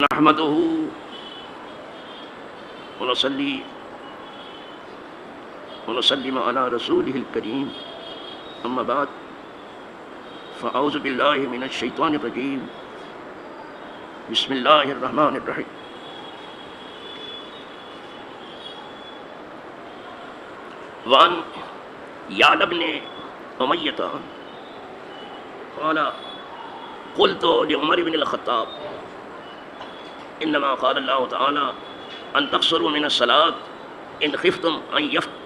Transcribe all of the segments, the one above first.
نحمده ونصلي ونسلم على رسوله الكريم أما بعد فأعوذ بالله من الشيطان الرجيم بسم الله الرحمن الرحيم وعن يعلى بن أمية قال قلت لعمر بن الخطاب انما قال الله تعالى ان تقصروا من الصلاة ان خفتم ان يفتنكم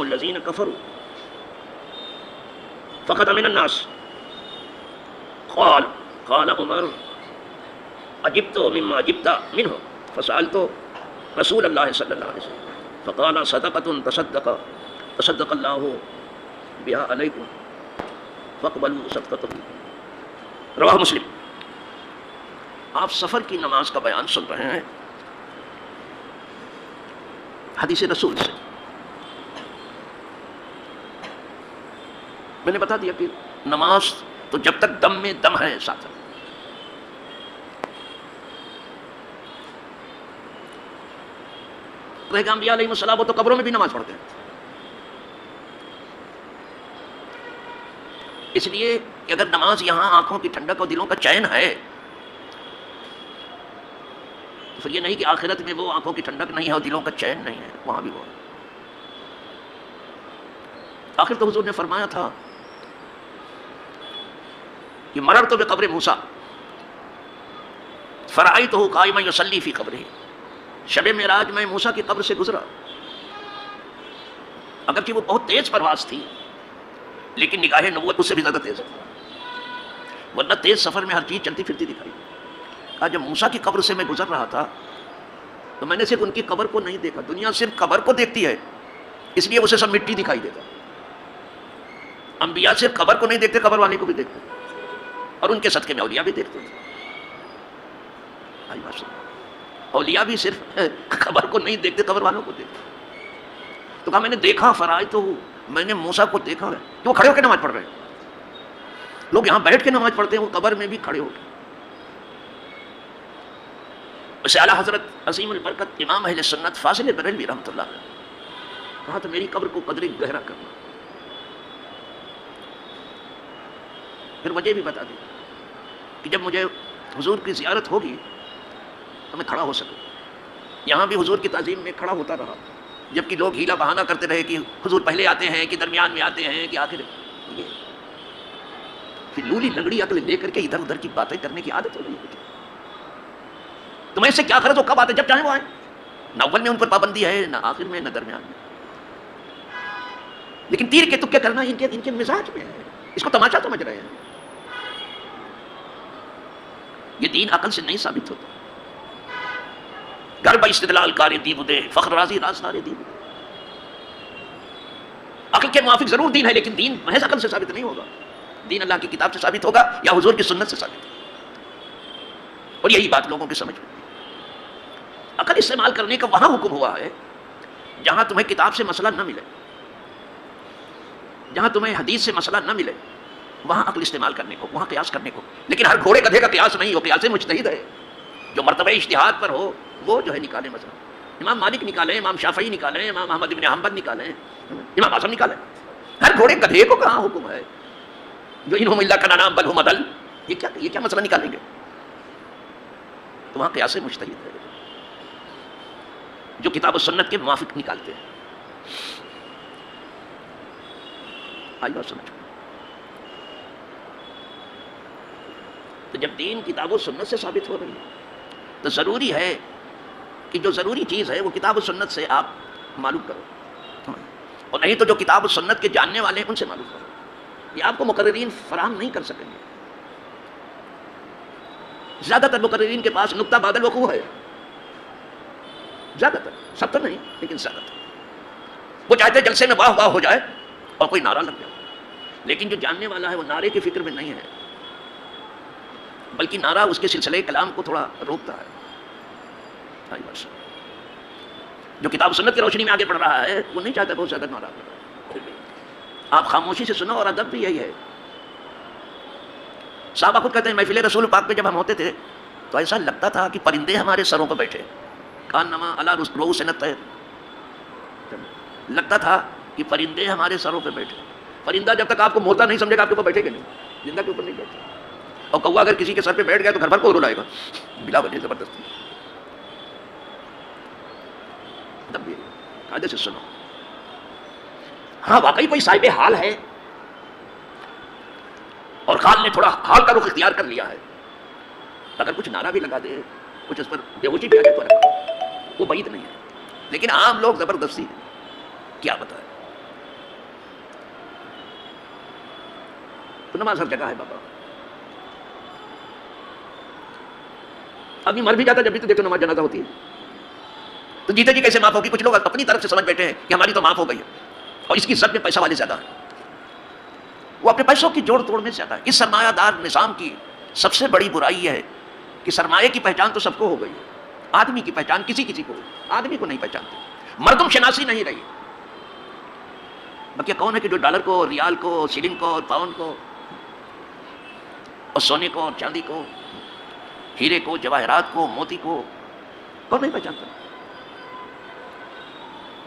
الذين كفروا فقط من الناس قال عمر عجبت مما عجبت منه فسألت رسول الله صلى الله عليه وسلم فقال صدقة تصدق الله بها عليكم فاقبلوا صدقته رواہ مسلم۔ آپ سفر کی نماز کا بیان سن رہے ہیں حدیث رسول سے۔ میں نے بتا دیا کہ نماز تو جب تک دم میں دم ہے ساتھ رہے گا۔ انبیاء علیہ السلام وہ تو قبروں میں بھی نماز پڑھتے ہیں، اس لیے کہ اگر نماز یہاں آنکھوں کی ٹھنڈک اور دلوں کا چین ہے تو پھر یہ نہیں کہ آخرت میں وہ آنکھوں کی ٹھنڈک نہیں ہے اور دلوں کا چین نہیں ہے، وہاں بھی وہ ہے۔ آخر تو حضور نے فرمایا تھا کہ مررت بقبر موسیٰ فرأیتہ قائما یصلی فی قبرہ۔ شب معراج میں موسیٰ کی قبر سے گزرا، اگرچہ وہ بہت تیز پرواز تھی لیکن نگاہ نبوت اس سے بھی زیادہ تیز ہے، ورنہ تیز سفر میں ہر چیز چلتی پھرتی دکھائی۔ کہا جب موسیٰ کی قبر سے میں گزر رہا تھا تو میں نے صرف ان کی قبر کو نہیں دیکھا، دنیا صرف قبر کو دیکھتی ہے اس لیے اسے سب مٹی دکھائی دیتا۔ انبیاء صرف قبر کو نہیں دیکھتے، قبر والے کو بھی دیکھتے، اور ان کے صدقے میں اولیاء بھی دیکھتے تھے۔ اولیاء بھی صرف قبر کو نہیں دیکھتے، قبر والوں کو دیکھتے۔ تو کہا میں نے دیکھا فرائے تو میں نے موسیٰ کو دیکھا ہے کہ وہ کھڑے ہو کے نماز پڑھ رہے ہیں۔ لوگ یہاں بیٹھ کے نماز پڑھتے ہیں، وہ قبر میں بھی کھڑے ہو کے۔ اسے اعلیٰ حضرت عظیم البرکت امام اہل سنت فاضل بریلوی رحمۃ اللہ علیہ کہا تو میری قبر کو قدرے گہرا کرنا۔ پھر وجہ بھی بتا دی کہ جب مجھے حضور کی زیارت ہوگی تو میں کھڑا ہو سکوں۔ یہاں بھی حضور کی تعظیم میں کھڑا ہوتا رہا، جبکہ لوگ ہیلا بہانہ کرتے رہے کہ حضور پہلے آتے ہیں کہ درمیان میں آتے ہیں کہ آخر یہ پھر لولی لنگڑی عقل لے کر کے ادھر ادھر کی باتیں کرنے کی عادت ہو گئی ہے۔ تمہیں اس سے کیا غرض ہو، کب آتے جب چاہیں وہ آئیں، نہ اول میں ان پر پابندی ہے نہ آخر میں نہ درمیان میں، لیکن تیر کے تکے کرنا ان کے مزاج میں ہے، اس کو تماشا سمجھ رہے ہیں۔ یہ دین عقل سے نہیں ثابت ہوتا۔ گھر با استدلال کار دیو دے فخر رازی رازدار دیو دے۔ عقل کے موافق ضرور دین ہے لیکن دین محض عقل سے ثابت نہیں ہوگا، دین اللہ کی کتاب سے ثابت ہوگا یا حضور کی سنت سے ثابت ہوگا۔ اور یہی بات لوگوں کی سمجھ میں، عقل استعمال کرنے کا وہاں حکم ہوا ہے جہاں تمہیں کتاب سے مسئلہ نہ ملے، جہاں تمہیں حدیث سے مسئلہ نہ ملے وہاں عقل استعمال کرنے کو، وہاں قیاس کرنے کو۔ لیکن ہر گھوڑے گدھے کا قیاس نہیں ہو، قیاس مجتہد ہے، جو مرتبہ اجتہاد پر ہو وہ جو ہے نکالے مسئلہ۔ امام مالک نکالیں، امام شافعی نکالیں، امام احمد بن حنبل نکالیں، امام اعظم نکالیں۔ ہر گھوڑے گدھے کو کہاں حکم ہے جو انہم الا کالانعام بل ہم اضل، یہ کیا مسئلہ نکالیں گے؟ تو وہاں قیاس مجتہد ہے جو کتاب و سنت کے موافق نکالتے ہیں۔ آئی بات سمجھو۔ تو جب دین کتاب و سنت سے ثابت ہو رہی ہے تو ضروری ہے کہ جو ضروری چیز ہے وہ کتاب و سنت سے آپ معلوم کرو، اور نہیں تو جو کتاب و سنت کے جاننے والے ہیں ان سے معلوم کرو۔ یہ آپ کو مقررین فراہم نہیں کر سکیں گے۔ زیادہ تر مقررین کے پاس نقطہ بعد الوقوع ہے، زیادہ تر، سب تو نہیں لیکن زیادہ تر۔ وہ چاہتے جلسے میں واہ واہ ہو جائے اور کوئی نعرہ لگ جائے، لیکن جو جاننے والا ہے وہ نعرے کی فکر میں نہیں ہے، بلکہ نعرہ اس کے سلسلے کلام کو تھوڑا روکتا ہے۔ جو کتاب سنت کی روشنی میں آگے بڑھ رہا ہے وہ نہیں چاہتا بہت زیادہ نعرہ۔ آپ خاموشی سے سنو، اور ادب بھی یہی ہے صحابہ خود کہتے ہیں محفل رسول پاک پہ جب ہم ہوتے تھے تو ایسا لگتا تھا کہ پرندے ہمارے سروں پہ بیٹھے، کانما علی رؤوس الطیر، لگتا تھا کہ پرندے ہمارے سروں پہ بیٹھے. پرندہ جب تک آپ کو موتا نہیں سمجھے گا آپ کے اوپر بیٹھے گا نہیں، زندہ کے اوپر نہیں بیٹھے. اور کوا اگر کسی کے سر پہ بیٹھ گیا تو گھر بھر کو رلائے گا بلا وجہ زبردستی. تب بھی قاعدے سے سنو. ہاں واقعی کوئی صاحب حال ہے اور حال نے تھوڑا حال کا رخ اختیار کر لیا ہے، اگر کچھ نعرہ بھی لگا دے، کچھ اس پر بے ہوشی بھی آ جائے تو وہ بعید نہیں ہے. لیکن عام لوگ زبردستی ہے، کیا بتائے. تو نماز ہر جگہ ہے بابا. آدمی مر بھی جاتا جب بھی تو دیکھو نماز جنازہ ہوتی ہے، تو جیتے جی کیسے معاف ہوگی. کچھ لوگ اپنی طرف سے سمجھ بیٹھے ہیں کہ ہماری تو معاف ہو گئی ہے، اور اس کی سب میں پیسہ والے زیادہ ہیں، وہ اپنے پیسوں کی جوڑ توڑ میں زیادہ ہے. اس سرمایہ دار نظام کی سب سے بڑی برائی یہ ہے کہ سرمایہ کی پہچان تو سب کو ہو گئی ہے، آدمی کی پہچان کسی کسی کو، آدمی کو نہیں پہچانتے. مردم شناسی نہیں رہی. بقیہ کون ہے کہ جو ڈالر کو، ریال کو، شلنگ کو، پاؤنڈ کو، اور سونے کو اور چاندی کو، ہیرے کو، جواہرات کو، موتی کو، کون نہیں پہچانتا.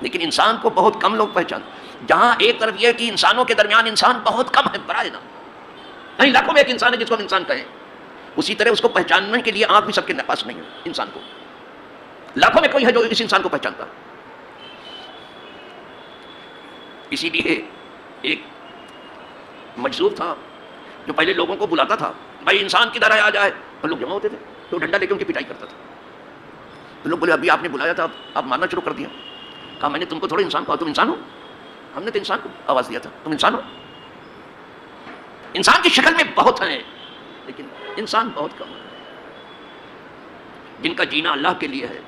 لیکن انسان کو بہت کم لوگ پہچانتے. جہاں ایک طرف یہ کہ انسانوں کے درمیان انسان بہت کم ہے، برائے نام نہیں، لاکھوں میں ایک انسان ہے جس کو ہم انسان کہیں، اسی طرح اس کو پہچاننے کے لیے آنکھ بھی سب کے پاس نہیں ہے. انسان کو لاکھوں میں کوئی ہے جو اس انسان کو پہچانتا. اسی لیے ایک مجذوب تھا جو پہلے لوگوں کو بلاتا تھا، بھائی انسان کدھر ہے آ جائے، اور لوگ جمع ہوتے تھے تو ڈنڈا لے کے ان کی پٹائی کرتا تھا. تو لوگ بولے ابھی آپ نے بلایا تھا آپ مارنا شروع کر دیا. کہا میں نے تم کو تھوڑا انسان کہا، تم انسان ہو. ہم نے تو انسان کو آواز دیا تھا، تم انسان ہو. انسان کی شکل میں بہت ہیں لیکن انسان بہت کم ہے. جن کا جینا اللہ کے لیے ہے،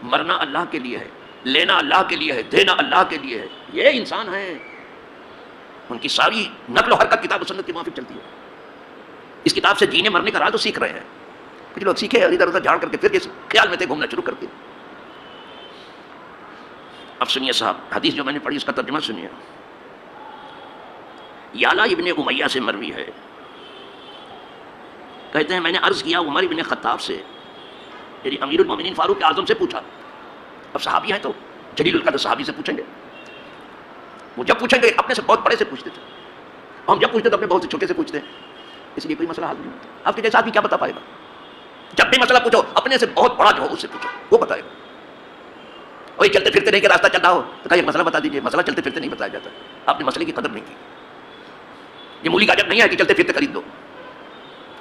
مرنا اللہ کے لیے ہے، لینا اللہ کے لیے ہے، دینا اللہ کے لیے ہے، یہ انسان ہیں. ان کی ساری نقل و حرکت کتاب و سنت کے موافق چلتی ہے. اس کتاب سے جینے مرنے کا راز تو سیکھ رہے ہیں. کچھ لوگ سیکھے اور ادھر ادھر جھاڑ کر کے پھر کے خیال میں تھے گھومنا شروع کر کے. اب سنیے صاحب، حدیث جو میں نے پڑھی اس کا ترجمہ سنیے. یعلا ابن امیہ سے مروی ہے، کہتے ہیں میں نے عرض کیا عمر ابن خطاب سے، یعنی امیر المومنین فاروق اعظم سے پوچھا. اب صحابی ہیں تو جلیل القدر صحابی سے پوچھیں گے. وہ جب پوچھیں گے اپنے سے بہت بڑے سے پوچھتے تھے، ہم جب پوچھتے تو اپنے بہت سے چھوٹے سے پوچھتے ہیں. اس لیے کوئی مسئلہ حل نہیں ہوتا. آپ کے جیسا آدمی کیا بتا پائے گا؟ جب بھی مسئلہ پوچھو اپنے سے بہت بڑا جو ہو اس سے پوچھو، وہ بتائے گا. اور یہ چلتے پھرتے نہیں کہ راستہ چل رہا ہو تو کہا یہ مسئلہ بتا دیجیے. مسئلہ چلتے پھرتے نہیں بتایا جاتا. آپ نے مسئلے کی قدر نہیں کی. یہ مولی گاجر نہیں ہے کہ چلتے پھرتے خرید لو،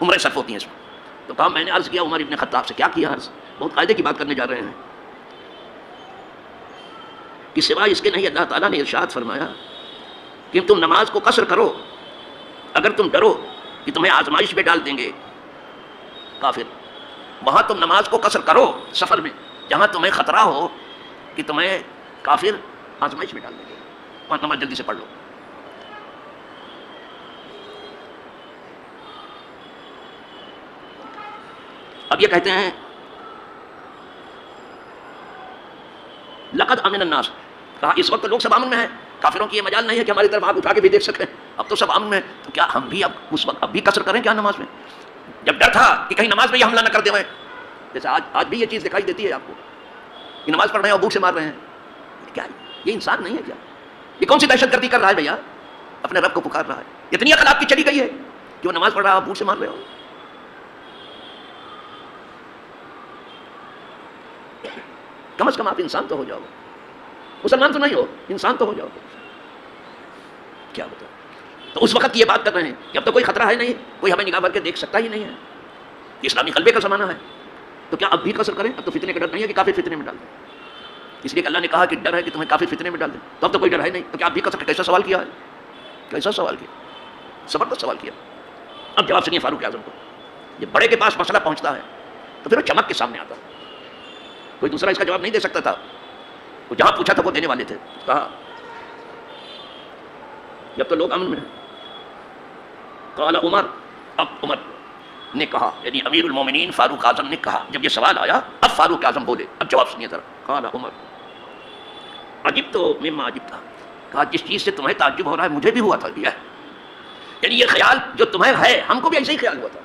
عمریں صرف ہوتی ہیں اس میں. تو کہا میں نے عرض کیا عمر ابن خطاب سے. کیا کیا عرض؟ بہت قاعدے کی بات کرنے جا رہے ہیں کہ سوائے اس کے نہیں اللہ تعالیٰ نے ارشاد فرمایا کہ تم نماز کو قصر کرو اگر تم ڈرو کہ تمہیں آزمائش میں ڈال دیں گے کافر. وہاں تم نماز کو قصر کرو سفر میں، جہاں تمہیں خطرہ ہو کہ تمہیں کافر آزمائش میں ڈال دیں گے، وہاں نماز جلدی سے پڑھ لو. اب یہ کہتے ہیں لقد امن الناس، کہا اس وقت لوگ سب امن میں ہیں، کافروں کی یہ مجال نہیں ہے کہ ہماری طرف آگ اٹھا کے بھی دیکھ سکیں. اب تو سب امن میں، تو کیا ہم بھی اب اس وقت اب بھی قصر کریں کیا نماز میں؟ جب ڈر تھا کہ کہیں نماز میں یہ حملہ نہ کر دیں، جیسے آج بھی یہ چیز دکھائی دیتی ہے آپ کو کہ نماز پڑھ رہے ہیں اور بھوک سے مار رہے ہیں. کیا یہ انسان نہیں ہے کیا؟ یہ کون سی دہشت گردی کر رہا ہے بھیا؟ اپنے رب کو پکار رہا ہے. اتنی عقل آپ کی چلی گئی ہے کہ وہ نماز پڑھ رہا ہے اور بھوک سے مار رہے ہو. کم از کم آپ انسان تو ہو جاؤ. مسلمان تو نہیں ہو، انسان تو ہو جاؤ. کیا بتاؤ؟ تو اس وقت یہ بات کر رہے ہیں کہ اب تو کوئی خطرہ ہے نہیں، کوئی ہمیں نگاہ بھر کے دیکھ سکتا ہی نہیں ہے. اسلامی غلبے کا زمانہ ہے، تو کیا اب بھی قصر کریں؟ اب تو فتنے کا ڈر نہیں ہے کہ کافر فتنے میں ڈال دیں. اس لیے کہ اللہ نے کہا کہ ڈر ہے کہ تمہیں کافر فتنے میں ڈال دیں، تو اب تو کوئی ڈر ہے نہیں. تو کیا اب بھی قصر؟ کیسا سوال کیا ہے، کیسا سوال کیا، زبردست سوال کیا. اب جواب سنیے فاروق اعظم کو. جب بڑے کے پاس مسئلہ پہنچتا ہے تو پھر وہ چمک کے سامنے آتا ہے. کوئی دوسرا اس کا جواب نہیں دے سکتا تھا. وہ جہاں پوچھا تھا وہ دینے والے تھے. کہا جب تو لوگ امن میں ہیں. قال عمر، اب عمر نے کہا، یعنی امیر المومنین فاروق اعظم نے کہا. جب یہ سوال آیا اب فاروق اعظم بولے. اب جواب سنیے ذرا. قال عمر عجب تو مما عجب تھا، کہا جس چیز سے تمہیں تعجب ہو رہا ہے مجھے بھی ہوا تھا. یعنی یہ خیال جو تمہیں ہے ہم کو بھی ایسے ہی خیال ہوا تھا.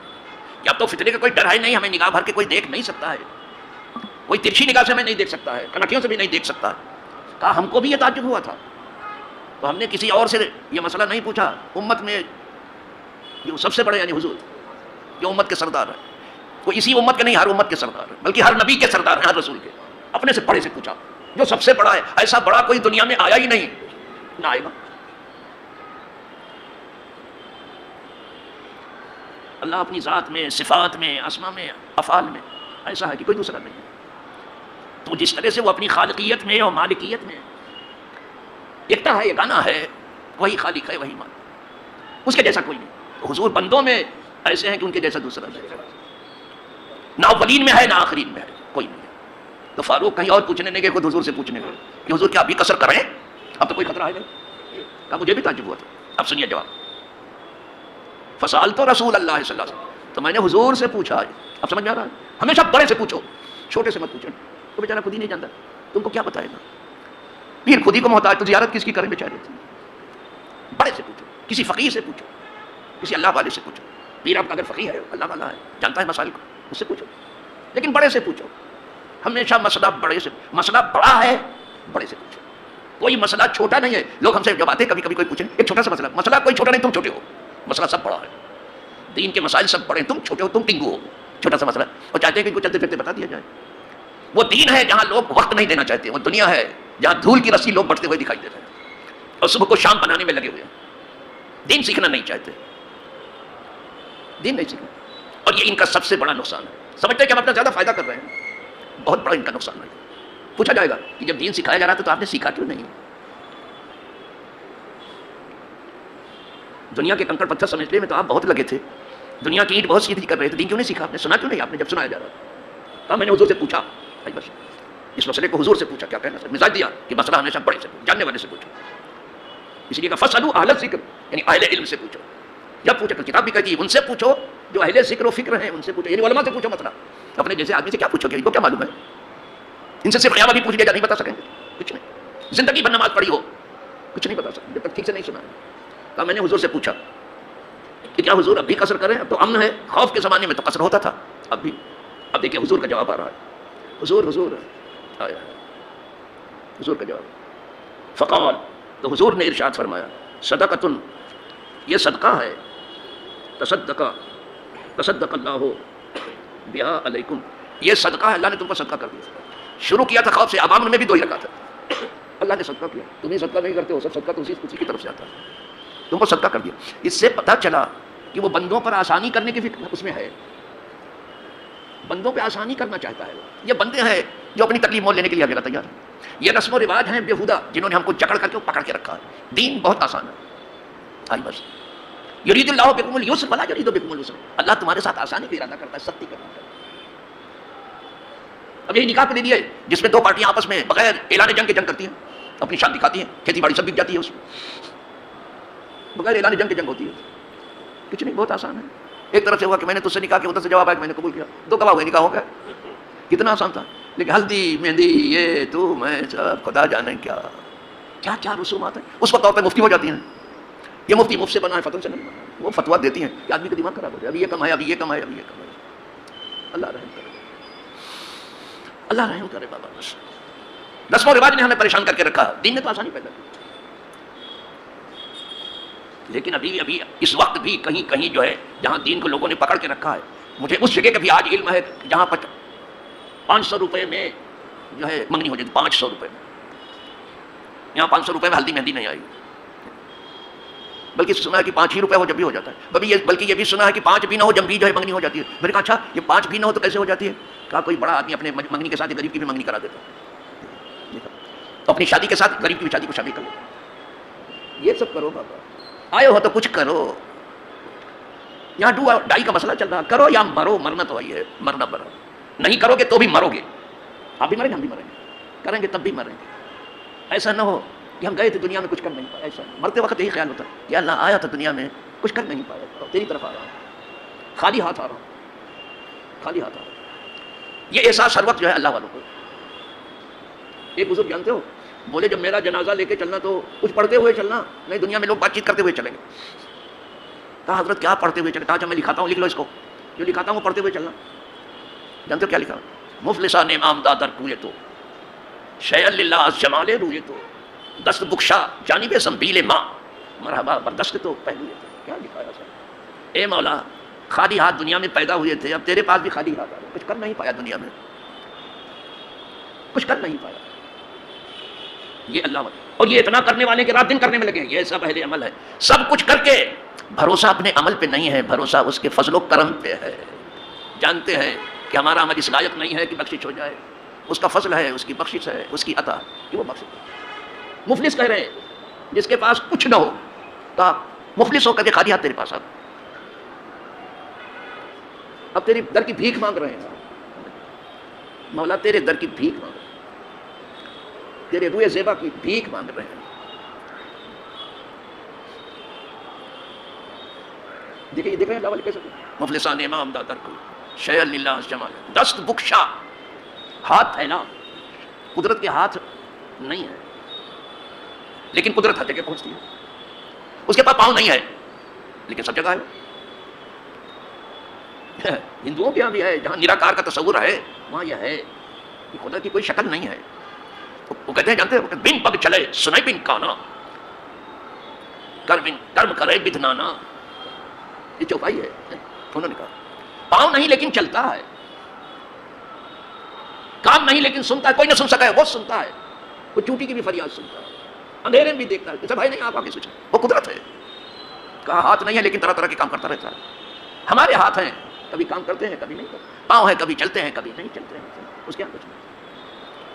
کہ اب تو فتنے کا کوئی ڈر ہے نہیں, ہمیں نگاہ بھر کے کوئی دیکھ نہیں سکتا ہے, کوئی ترچھی نگاہ سے ہمیں نہیں دیکھ سکتا ہے, کنکھیوں سے بھی نہیں دیکھ سکتا. کہا ہم کو بھی یہ تعجب ہوا تھا, تو ہم نے کسی اور سے یہ مسئلہ نہیں پوچھا. امت میں جو سب سے بڑے یعنی حضور جو امت کے سردار ہیں, وہ اسی امت کے نہیں ہر امت کے سردار ہیں, بلکہ ہر نبی کے سردار ہیں, ہر رسول کے. اپنے سے بڑے سے پوچھا جو سب سے بڑا ہے, ایسا بڑا کوئی دنیا میں آیا ہی نہیں, نہ آئے گا. اللہ اپنی ذات میں, صفات میں, اسما میں, افعال میں ایسا ہے کہ کوئی دوسرا نہیں ہے. تو جس طرح سے وہ اپنی خالقیت میں اور مالکیت میں یکتا ہے, یہ گانا ہے, وہی خالق ہے وہی مالک, اس کے جیسا کوئی نہیں. حضور بندوں میں ایسے ہیں کہ ان کے جیسا دوسرا نہیں, نہ اولین میں ہے نہ آخرین میں ہے, کوئی نہیں ہے. تو فاروق کہیں اور پوچھنے نہیں گئے, خود حضور سے پوچھنے گئے کہ حضور کیا ابھی قصر کریں, اب تو کوئی خطرہ ہے نہیں. کہا مجھے بھی تعجب ہوا تھا. اب سنیے جواب. فسألت رسول اللہ صلی اللہ علیہ وسلم, تو میں نے حضور سے پوچھا. اب سمجھ میں آ رہا ہے, ہمیشہ بڑے سے پوچھو, چھوٹے سے مت پوچھو. تو بیچارہ خود ہی نہیں جانتا, تم کو کیا بتائے گا. پیر خود ہی کو محتاج, تو زیارت کس کی کریں بیچارے. بڑے سے پوچھو, کسی فقیر سے پوچھو, کسی اللہ والے سے پوچھو. پیر آپ کا اگر فقیر ہے, اللہ والا ہے, جانتا ہے مسائل کو, اس سے پوچھو, لیکن بڑے سے پوچھو. ہمیشہ مسئلہ بڑے سے, مسئلہ بڑا ہے بڑے سے پوچھو. کوئی مسئلہ چھوٹا نہیں ہے. لوگ ہم سے جب آتے کبھی کبھی کوئی پوچھیں ایک چھوٹا سا مسئلہ, مسئلہ کوئی چھوٹا نہیں, تم چھوٹے ہو, مسئلہ سب بڑا ہے. دین کے مسائل سب بڑے, تم چھوٹے ہو, تم ٹنگو ہو. چھوٹا سا مسئلہ اور چاہتے ہیں کہ کچھ چلتے پھرتے بتا دیا جائے. وہ دین ہے جہاں لوگ وقت نہیں دینا چاہتے, وہ دنیا ہے جہاں دھول کی رسی لوگ بڑھتے ہوئے دکھائی دے رہے ہیں اور صبح کو شام بنانے میں لگے ہوئے ہیں. دین سیکھنا نہیں چاہتے, دین نہیں سیکھنا, اور یہ ان کا سب سے بڑا نقصان ہے. سمجھتے ہیں کہ ہم اپنا زیادہ فائدہ کر رہے ہیں, بہت بڑا ان کا نقصان ہے. پوچھا جائے گا کہ جب دین سکھایا جا رہا تھا تو آپ نے سیکھا کیوں نہیں. دنیا کے کنکڑ پتھر سمجھنے میں تو آپ بہت لگے تھے, دنیا کی اینٹ بہت سیدھی کر رہے تھے, دین کیوں نہیں سیکھا آپ نے, سنا کیوں نہیں آپ نے جب سنایا جا رہا تھا. کہا میں نے حضور سے پوچھا, بس اس مسئلے کو حضور سے پوچھا, کیا کہنا سر, مزاج دیا کہ مسئلہ ہمیشہ بڑے سے, جاننے والے سے پوچھو. اس لیے کہ فَاسْأَلُوا أَهْلَ الذِّكْرِ, یعنی اہل علم سے پوچھو. جب پوچھا, کتاب بھی کہتی ہے ان سے پوچھو جو اہل ذکر و فکر ہیں, ان سے پوچھو, یعنی علماء سے پوچھو مسئلہ. اپنے جیسے آدمی سے کیا پوچھو گے, ان کو کیا معلوم ہے. ان سے صرف قیامت بھی پوچھ لیا جا, نہیں بتا سکیں گے کچھ نہیں. زندگی بھر نماز پڑھی ہو, کچھ نہیں بتا سکتے جب تک ٹھیک سے نہیں سنا. کہا میں نے حضور سے پوچھا کہ کیا حضور اب بھی قصر کریں, اب تو امن ہے, خوف کے زمانے میں تو قصر ہوتا تھا, اب بھی. اب دیکھیں حضور کا جواب آ رہا ہے. حضور آیا حضور کا جواب. فقال, تو حضور نے ارشاد فرمایا, صدقۃ, یہ صدقہ ہے, تصدق اللہ بہا علیکم, یہ صدقہ ہے, اللہ نے تم کو صدقہ کر دیا. شروع کیا تھا خوف سے, عوام میں بھی 2 ہی رکعت ہے. اللہ نے صدقہ کیا, تم ہی صدقہ نہیں کرتے ہو, سب صدقہ تو اسی کی طرف سے آتا ہے, تم کو صدقہ کر دیا. اس سے پتہ چلا کہ وہ بندوں پر آسانی کرنے کی فکر اس میں ہے, بندوں پہ آسانی کرنا چاہتا ہے. یہ بندے ہیں جو اپنی تکلیف مول لینے کے لیے ہمیرا تیار ہیں. یہ رسم و رواج ہیں بےہودہ جنہوں نے ہم کو جکڑ کر کے پکڑ کے رکھا ہے. دین بہت آسان ہے, آئی بس. یرید اللہ بکم اليسر ولا یرید بکم العسر, اللہ تمہارے ساتھ آسانی کا ارادہ کرتا ہے, سختی کرنا چاہتا ہے. اب یہی نکاح کے لیے ہے جس میں 2 پارٹیاں آپس میں بغیر اعلان جنگ کے جنگ کرتی ہیں, اپنی شان دکھاتی ہیں, کھیتی باڑی سب بک جاتی ہے اس میں, بغیر اعلان جنگ کے جنگ ہوتی ہے. کچھ نہیں, بہت آسان ہے. ایک طرف سے ہوا کہ میں نے تجھ سے نکاح کیا, ادھر سے جواب آیا کہ میں نے قبول کیا, 2 گواہ ہوئے, نکاح ہو گیا. کتنا آسان تھا. لیکن ہلدی مہندی یہ تو میں سب خدا جانے کیا کیا رسومات ہیں. اس وقت طور پہ مفتی ہو جاتی ہیں, یہ مفتی مفت سے بنا ہے, فتوی سے نہیں بنا. وہ فتویٰ دیتی ہیں کہ آدمی کا دماغ خراب ہو جائے, ابھی یہ کم ہے, ابھی یہ کم ہے, ابھی یہ کم ہے. اللہ رحم کرے, اللہ رحم کرے بابا. بس رسم و رواج نے ہمیں پریشان کر کے رکھا, دین نے تو آسانی پیدا کی. لیکن ابھی اس وقت بھی کہیں جو ہے جہاں دین کو لوگوں نے پکڑ کے رکھا ہے. مجھے اس جگہ کا بھی آج علم ہے جہاں 500 روپے میں جو ہے منگنی ہو جاتی, 500 روپے میں. یہاں 500 روپے میں ہلدی مہندی نہیں آئی, بلکہ سنا ہے کہ 5 ہی روپے ہو جب بھی ہو جاتا ہے. بلکہ یہ بھی سنا ہے کہ 5 بھی نہ ہو جب بھی جو ہے منگنی ہو جاتی ہے. میں نے کہا اچھا یہ 5 بھی نہ ہو تو کیسے ہو جاتی ہے. کہا کوئی بڑا آدمی اپنے منگنی کے ساتھ غریب کی بھی منگنی کرا دیتا ہے, تو اپنی شادی کے ساتھ غریب کی بھی شادی کو شامل کر لیتا. یہ سب کرو بابا, آئے ہو تو کچھ کرو. یہاں ڈو ڈائی کا مسئلہ چل رہا, کرو یا مرو. مرنا تو آئی ہے, مرنا مرو, نہیں کرو گے تو بھی مرو گے. آپ بھی مریں گے, ہم بھی مریں گے, کریں گے تب بھی مریں گے. ایسا نہ ہو کہ ہم گئے تھے دنیا میں کچھ کر نہیں پائے. ایسا مرتے وقت یہی خیال ہوتا ہے کہ اللہ آیا تھا دنیا میں, کچھ کر نہیں پایا, اور تیری طرف آ رہا ہوں, خالی ہاتھ آ رہا ہوں, خالی ہاتھ آ رہا ہوں. یہ احساس ہر وقت جو ہے اللہ والوں کو. ایک بزرگ جانتے ہو, بولے جب میرا جنازہ لے کے چلنا تو کچھ پڑھتے ہوئے چلنا, نہیں دنیا میں لوگ بات چیت کرتے ہوئے چلیں گے. کہا حضرت کیا پڑھتے ہوئے چلے. کہا جب میں لکھاتا ہوں لکھ لو اس کو. جو لکھا تھا وہ پڑھتے ہوئے چلنا. جانتے ہو کیا لکھا؟ مفلسان امام دادر کوئے تو شیئن للہ از جمال روئے تو دست بخشا جانب سنبیل ماں مرحبا بردست تو پہلوئے تو. کیا لکھایا سر؟ اے مولا خالی ہاتھ دنیا میں پیدا ہوئے تھے, اب تیرے پاس بھی خالی ہاتھ آ رہے, کچھ کر نہیں پایا دنیا میں, کچھ کر نہیں پایا. یہ اللہ اور یہ اتنا کرنے والے کہ رات دن کرنے میں لگے, یہ سب اہل عمل ہے. سب کچھ کر کے بھروسہ اپنے عمل پہ نہیں ہے, بھروسہ اس کے فضل و کرم پہ ہے. جانتے ہیں کہ ہمارا عمل اس لائق نہیں ہے کہ بخشش ہو جائے, اس کا فضل ہے, اس کی بخشش ہے, اس کی عطا کہ وہ بخش. مفلس کہہ رہے ہیں جس کے پاس کچھ نہ ہو, تو مفلس ہو کر کے خالی ہاتھ تیرے پاس اب تیری در کی بھیک مانگ رہے ہیں. مولا تیرے در کی بھیک مانگ رہے ہیں, تیرے روئے زیبا کی بھیک مانگ رہے ہیں. دیکھیں دیکھ رہے ہیں اللہ والے کیسے مفلسان امام دادر کو شیئن للہ از جمال دست بخشا, ہاتھ پھیلا. قدرت کے ہاتھ نہیں ہے لیکن قدرت ہر جگہ پہنچتی ہے. اس کے پاس پاؤں نہیں ہے لیکن سب جگہ ہے. ہندوؤں کے یہاں بھی ہے, جہاں نراکار کا تصور ہے وہاں یہ ہے کہ خدا کی کوئی شکل نہیں ہے. وہ کہتے ہیں جانتے ہیں بن پگ چلے سنائی بن کانا کرم کرے بدنانا. یہ چوپائی ہے. انہوں نے کہا پاؤں نہیں لیکن چلتا ہے, کام نہیں لیکن سنتا ہے. کوئی نہ سن سکا ہے وہ سنتا ہے, وہ چوٹی کی بھی فریاد سنتا ہے, اندھیرے میں بھی دیکھتا ہے. جیسے بھائی نہیں آپ آگے سوچیں, وہ قدرت ہے. کہا ہاتھ نہیں ہے لیکن طرح طرح کے کام کرتا رہتا ہے. ہمارے ہاتھ ہیں, کبھی کام کرتے ہیں کبھی نہیں کرتے. پاؤں ہیں, کبھی چلتے ہیں کبھی نہیں چلتے ہیں. اس کے کچھ نہیں,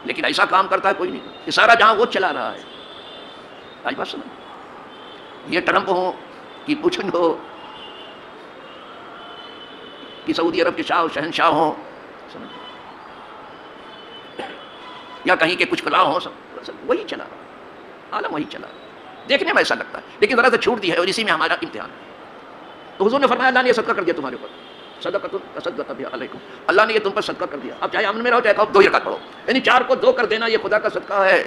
لیکن ایسا کام کرتا ہے کوئی نہیں. یہ سارا جہاں وہ چلا رہا ہے. آج بات سنیں, یہ ٹرمپ ہو کہ پوچھن ہو کہ سعودی عرب کے شاہ شہنشاہ ہوں, یا کہیں کے کچھ فلاں ہوں, سب وہی چلا رہا ہے, عالم وہی چلا رہا ہے. دیکھنے میں ایسا لگتا ہے لیکن ذرا سے چھوٹ دی ہے اور اسی میں ہمارا امتحان ہے. تو حضور نے فرمایا اللہ نے یہ صدقہ کر دیا تمہارے اوپر, صدقۃ تصدق بہا علیکم, اللہ نے یہ تم پر صدقہ کر دیا. اب چاہے امن میں رہو چاہے دو رکعت پڑھو, یعنی 4 کو 2 کر دینا یہ خدا کا صدقہ ہے.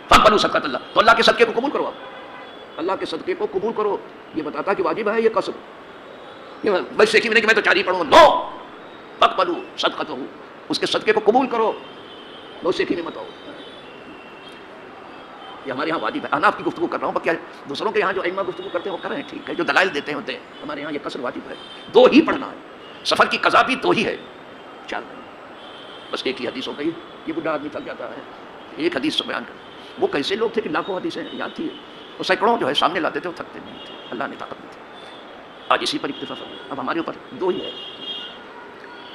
فقبلوا صدقۃ اللہ, تو اللہ کے صدقے کو قبول کرو. آپ اللہ کے صدقے کو قبول کرو. یہ بتاتا کہ واجب ہے یہ قصد, بس سیکھی میں نہیں کہ میں تو 4 ہی پڑھوں. نو, فقبلوا صدقۃ, اس کے صدقے کو قبول کرو, بس سیکھی میں مت آؤ. یہ ہمارے یہاں واجب ہے. انا آپ کی گفتگو کر رہا ہوں, باقی دوسروں کے یہاں جو ائمہ گفتگو کرتے ہیں وہ کریں, ٹھیک ہے, جو دلائل دیتے ہوتے ہیں. ہمارے یہاں یہ قصر واجب ہے, 2 ہی پڑھنا ہے. سفر کی قضا بھی 2 ہی ہے, 4 نہیں. بس ایک ہی حدیث ہو گئی. یہ بڈھا آدمی تھک جاتا ہے ایک حدیث سے بیان کر. وہ کیسے لوگ تھے کہ لاکھوں حدیثیں یاد تھی, وہ سینکڑوں جو ہے سامنے لاتے تھے, وہ تھکتے نہیں تھے. اللہ نے طاقت دی تھی. آج اسی پر اکتفا فرمایا. اب ہمارے اوپر 2 ہی ہے,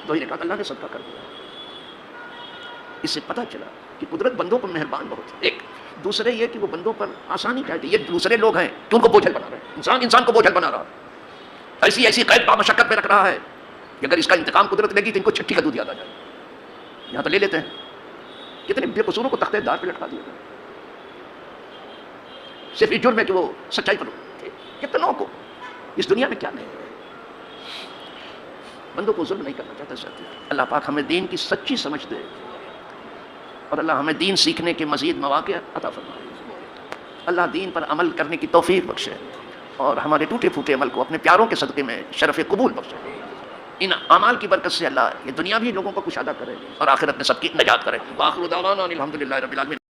2 ہی رکعت اللہ نے صدقہ کر دیا. اس سے پتہ چلا کہ قدرت بندوں پر مہربان بہت ہے. ایک دوسرے یہ کہ وہ بندوں پر آسانی چاہتے. یہ دوسرے لوگ ہیں کہ ان کو بوجھل بنا رہے ہیں. انسان کو بوجھل بنا رہا ہے, ایسی قید با مشقت میں رکھ رہا ہے کہ اگر اس کا انتقام قدرت لے گی تو ان کو چھٹی کا دودھ یاد آ جائے. یہاں تو لے لیتے ہیں, کتنے بے قصوروں کو تختے دار پہ لٹکا دیا صرف اس جرم میں کہ وہ سچائی پر تھے. کتنوں کو اس دنیا میں کیا نہیں. بندوں کو ظلم نہیں کرنا چاہتا ساتھی. اللہ پاک ہمیں دین کی سچی سمجھ دے اور اللہ ہمیں دین سیکھنے کے مزید مواقع عطا فرمائے. اللہ دین پر عمل کرنے کی توفیق بخشے اور ہمارے ٹوٹے پھوٹے عمل کو اپنے پیاروں کے صدقے میں شرف قبول بخشے. ان اعمال کی برکت سے اللہ یہ دنیا بھی لوگوں کو کشادہ کرے اور آخرت میں سب کی نجات کرے. وآخر دعوانا الحمدللہ رب العالمین.